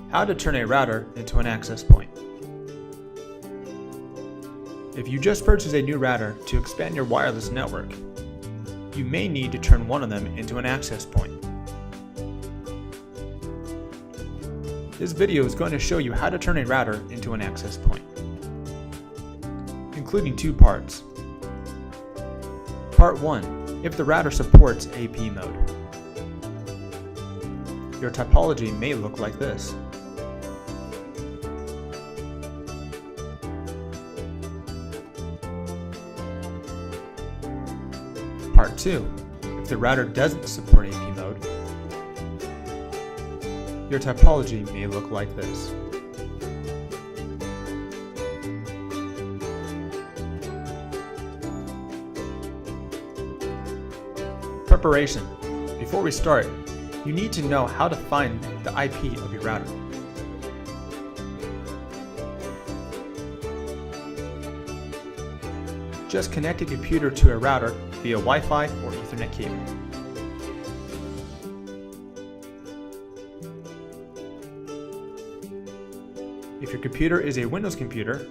How to turn a router into an access point. If you just purchased a new router to expand your wireless network, you may need to turn one of them into an access point. This video is going to show you how to turn a router into an access point, including two parts. Part 1. If the router supports AP mode. Your topology may look like this. Part 2. If the router doesn't support AP mode, your topology may look like this. Preparation. Before we start, you need to know how to find the IP of your router. Just connect a computer to a router via Wi-Fi or Ethernet cable. If your computer is a Windows computer,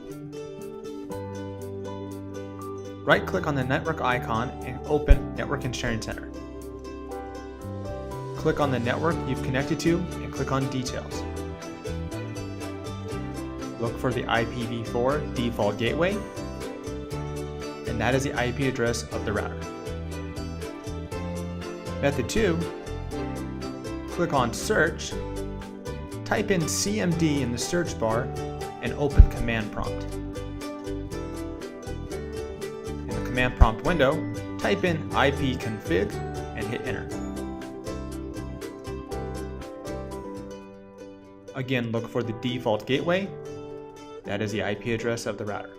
right-click on the network icon and open Network and Sharing Center. Click on the network you've connected to and click on Details. Look for the IPv4 default gateway, and that is the IP address of the router. Method 2, click on Search, type in CMD in the search bar, and open Command Prompt. In the Command Prompt window, type in ipconfig and hit Enter. Again, look for the default gateway, that is the IP address of the router.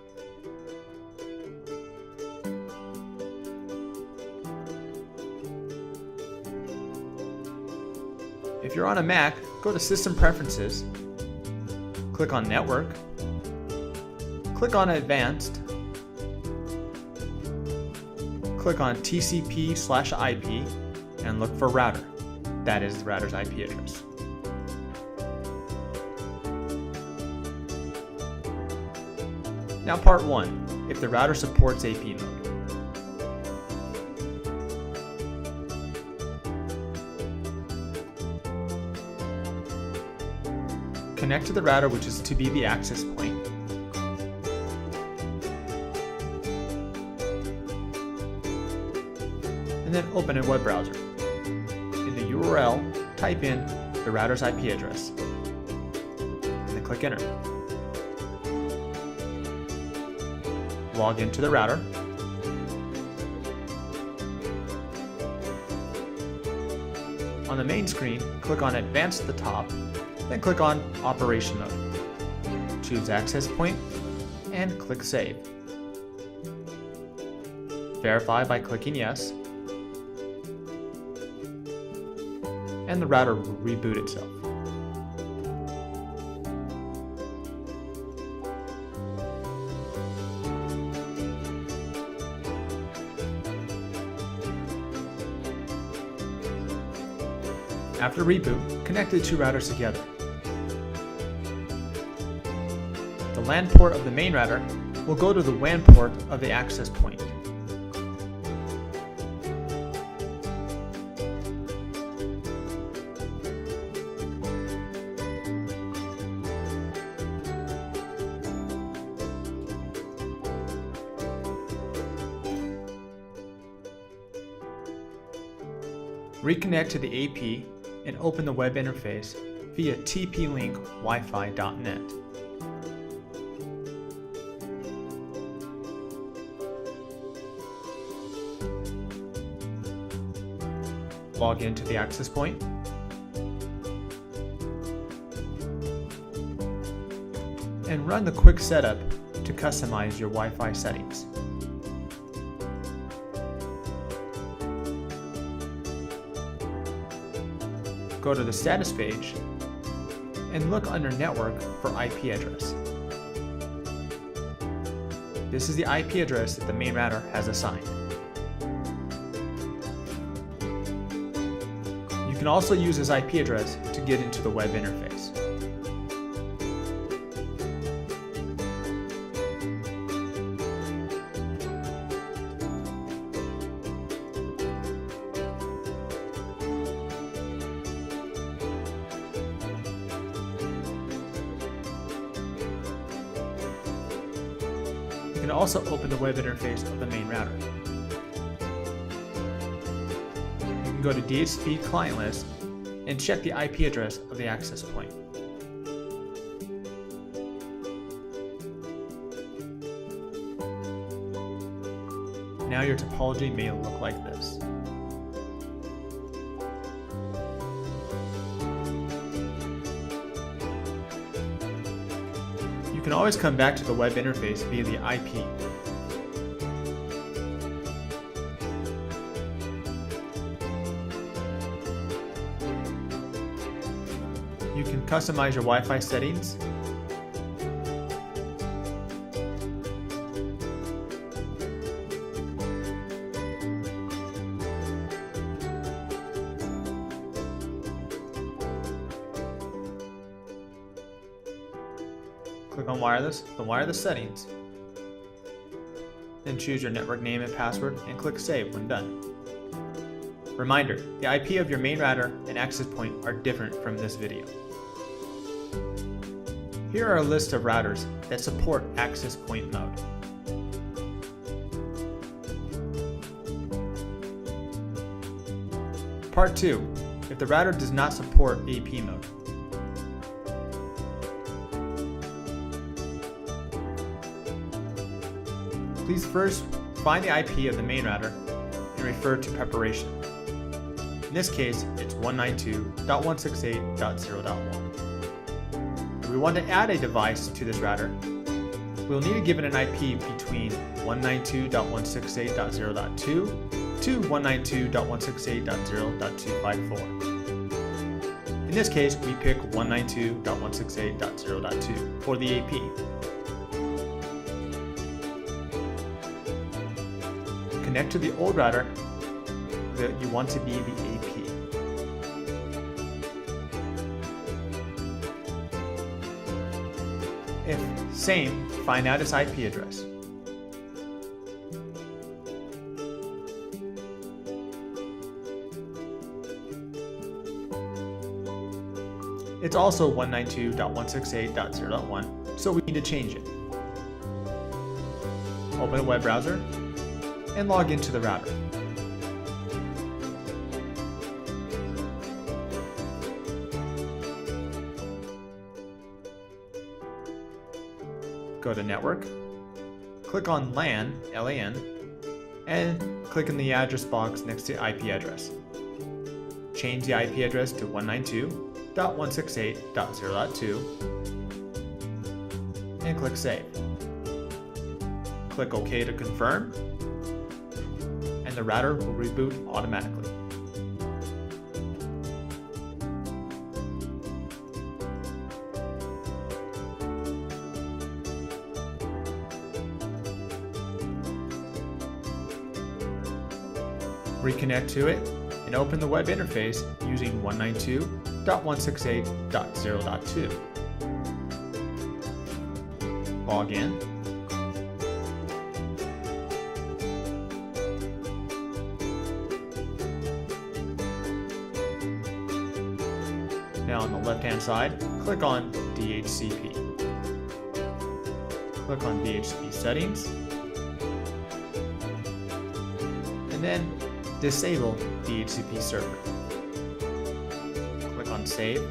If you're on a Mac, go to System Preferences, click on Network, click on Advanced, click on TCP/IP, and look for Router. That is the router's IP address. Now part 1, if the router supports AP mode. Connect to the router, which is to be the access point. And then open a web browser. In the URL, type in the router's IP address. And then click Enter. Log into the router. On the main screen, click on Advanced at the top, then click on Operation Mode. Choose Access Point and click Save. Verify by clicking Yes, and the router will reboot itself. After reboot, connect the two routers together. The LAN port of the main router will go to the WAN port of the access point. Reconnect to the AP and open the web interface via TP-Link Wi-Fi.net. Log into the access point. And run the quick setup to customize your Wi-Fi settings. Go to the status page and look under Network for IP address. This is the IP address that the main router has assigned. You can also use this IP address to get into the web interface. can also open the web interface of the main router. You can go to DHCP client list and check the IP address of the access point. Now your topology may look like this. You can always come back to the web interface via the IP. You can customize your Wi-Fi settings. Click on the wireless settings. Then choose your network name and password and click Save when done. Reminder, the IP of your main router and access point are different from this video. Here are a list of routers that support access point mode. Part 2. If the router does not support AP mode. Please first find the IP of the main router and refer to preparation. In this case, it's 192.168.0.1. If we want to add a device to this router, we'll need to give it an IP between 192.168.0.2 to 192.168.0.254. In this case, we pick 192.168.0.2 for the AP. Connect to the old router that you want to be the AP. If same, find out its IP address. It's also 192.168.0.1, so we need to change it. Open a web browser and log into the router. Go to Network, click on LAN, L-A-N, and click in the address box next to IP address. Change the IP address to 192.168.0.2 and click Save. Click OK to confirm, and the router will reboot automatically. Reconnect to it and open the web interface using 192.168.0.2. Log in. Now on the left-hand side, click on DHCP. Click on DHCP settings, and then disable DHCP server. Click on Save.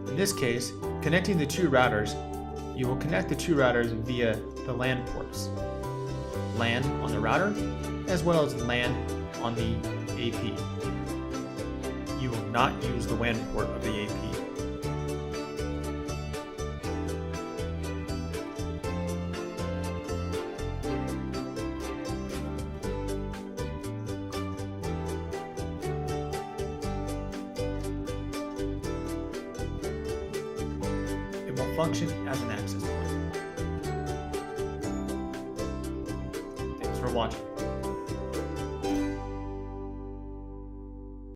In this case, connecting the two routers, you will connect the two routers via the LAN ports. LAN on the router, as well as LAN on the AP. You will not use the WAN port of the AP. It will function as an access point. Thanks for watching.